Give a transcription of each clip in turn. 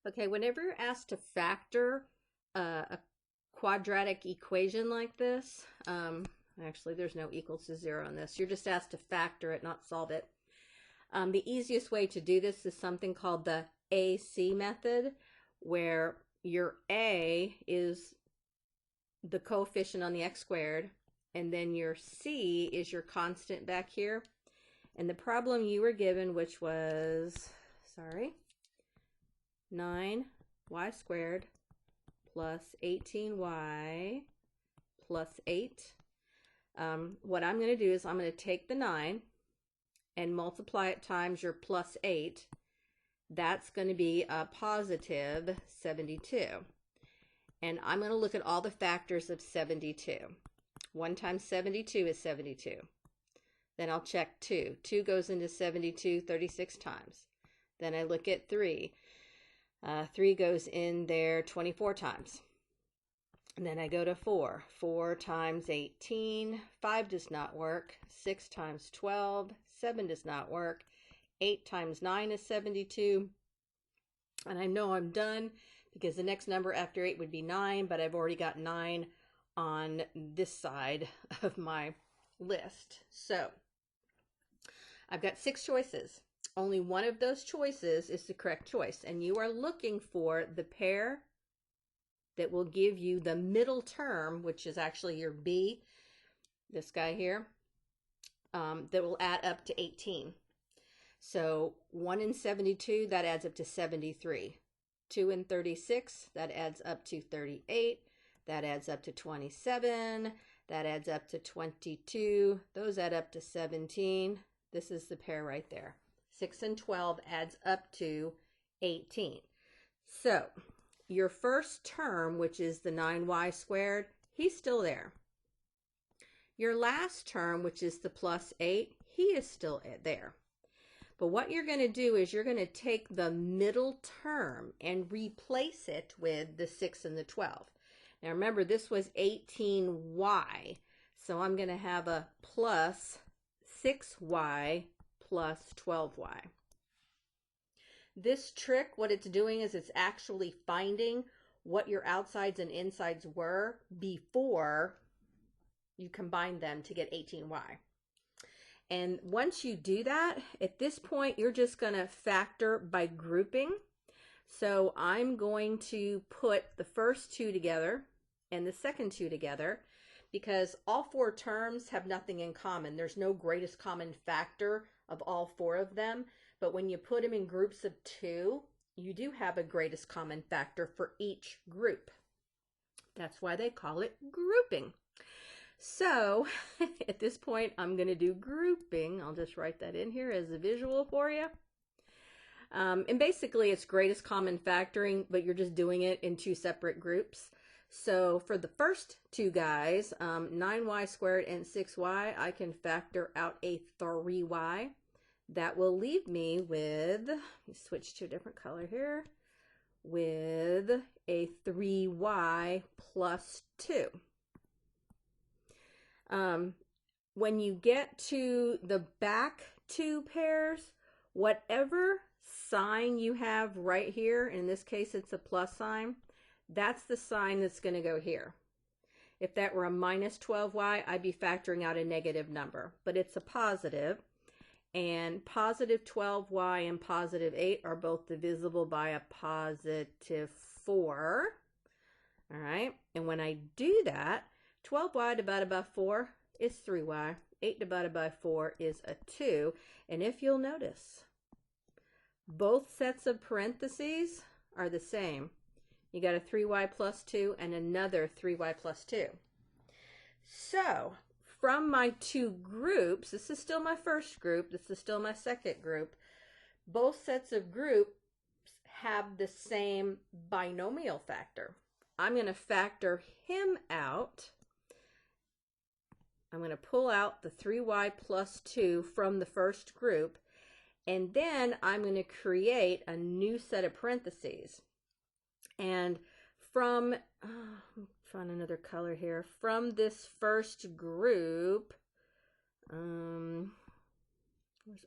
Okay, whenever you're asked to factor a quadratic equation like this, actually there's no equals to 0 on this. You're just asked to factor it, not solve it. The easiest way to do this is something called the AC method, where your A is the coefficient on the x squared, and then your C is your constant back here. And the problem you were given, which was, 9y squared plus 18y plus 8. What I'm going to do is I'm going to take the 9 and multiply it times your plus 8. That's going to be a positive 72. And I'm going to look at all the factors of 72. 1 times 72 is 72. Then I'll check 2. 2 goes into 72 36 times. Then I look at 3. 3 goes in there 24 times. And then I go to 4. 4 times 18. 5 does not work. 6 times 12. 7 does not work. 8 times 9 is 72. And I know I'm done because the next number after 8 would be 9, but I've already got 9 on this side of my list. So I've got 6 choices. Only one of those choices is the correct choice, and you are looking for the pair that will give you the middle term, which is actually your B, this guy here, that will add up to 18. So 1 in 72, that adds up to 73. 2 in 36, that adds up to 38. That adds up to 27. That adds up to 22. Those add up to 17. This is the pair right there. 6 and 12 adds up to 18. So your first term, which is the 9y squared, he's still there. Your last term, which is the plus 8, he is still there. But what you're going to do is you're going to take the middle term and replace it with the 6 and the 12. Now remember, this was 18y, so I'm going to have a plus 6y plus 12y. This trick, what it's doing is it's actually finding what your outsides and insides were before you combine them to get 18y. And once you do that, at this point, you're just going to factor by grouping. So I'm going to put the first 2 together and the second 2 together because all 4 terms have nothing in common. There's no greatest common factor of all 4 of them. But when you put them in groups of 2, you do have a greatest common factor for each group. That's why they call it grouping. So at this point, I'm going to do grouping. I'll just write that in here as a visual for you. And basically, it's greatest common factoring, but you're just doing it in 2 separate groups. So for the first 2 guys, 9y squared and 6y, I can factor out a 3y. That will leave me with, let me switch to a different color here, with a 3y plus 2. When you get to the back 2 pairs, whatever sign you have right here, in this case it's a plus sign, that's the sign that's going to go here. If that were a minus 12y, I'd be factoring out a negative number, but it's a positive, and positive 12y and positive 8 are both divisible by a positive 4. All right, and when I do that, 12y divided by 4 is 3y. 8 divided by 4 is a 2. And if you'll notice, both sets of parentheses are the same. You got a 3y plus 2 and another 3y plus 2. So from my 2 groups, this is still my first group, this is still my second group, both sets of groups have the same binomial factor. I'm going to factor him out. I'm going to pull out the 3y plus 2 from the first group, and then I'm going to create a new set of parentheses. And from, find another color here, from this first group, where's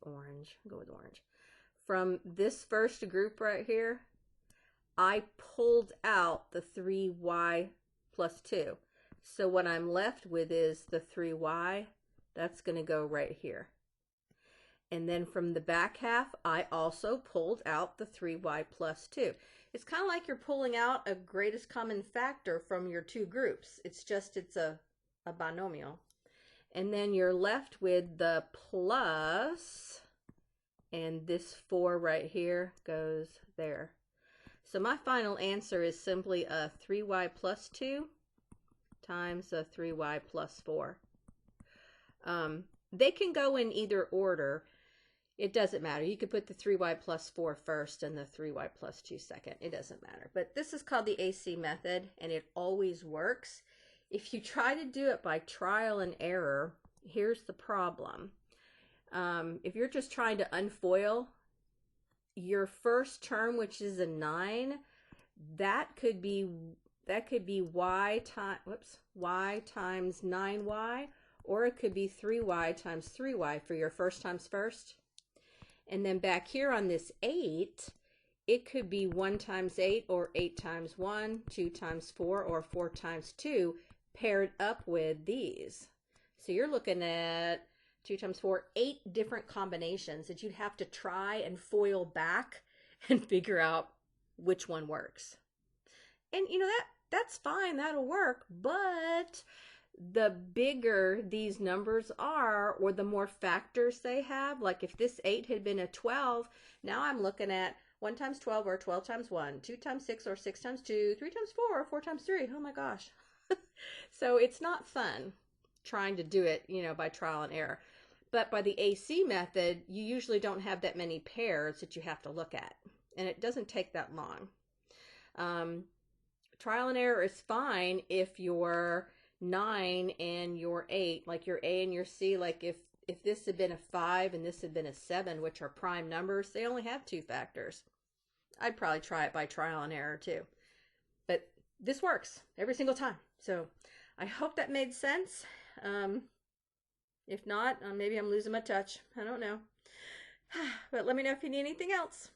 orange? I'll go with orange. From this first group right here, I pulled out the 3y plus 2. So what I'm left with is the 3y. That's going to go right here. And then from the back half, I also pulled out the 3y plus 2. It's kind of like you're pulling out a greatest common factor from your two groups. It's a binomial. And then you're left with the plus, and this 4 right here goes there. So my final answer is simply a 3y plus 2 times a 3y plus 4. They can go in either order. It doesn't matter. You could put the 3y plus 4 first and the 3y plus 2 second. It doesn't matter. But this is called the AC method, and it always works. If you try to do it by trial and error, here's the problem. If you're just trying to unfoil your first term, which is a 9, that could be y times 9y, or it could be 3y times 3y for your first times first. And then back here on this 8, it could be 1 times 8 or 8 times 1, 2 times 4 or 4 times 2 paired up with these. So you're looking at 2 times 4, 8 different combinations that you'd have to try and foil back and figure out which one works. And you know, that's fine, that'll work, but the bigger these numbers are, or the more factors they have, like if this 8 had been a 12, now I'm looking at 1 times 12 or 12 times 1, 2 times 6 or 6 times 2, 3 times 4 or 4 times 3. Oh my gosh. So it's not fun trying to do it, you know, by trial and error. But by the AC method, you usually don't have that many pairs that you have to look at, and it doesn't take that long. Trial and error is fine if your 9 and your 8, like your A and your C, like if this had been a 5 and this had been a 7, which are prime numbers, they only have 2 factors. I'd probably try it by trial and error too. But this works every single time. So I hope that made sense. If not, maybe I'm losing my touch. I don't know. But let me know if you need anything else.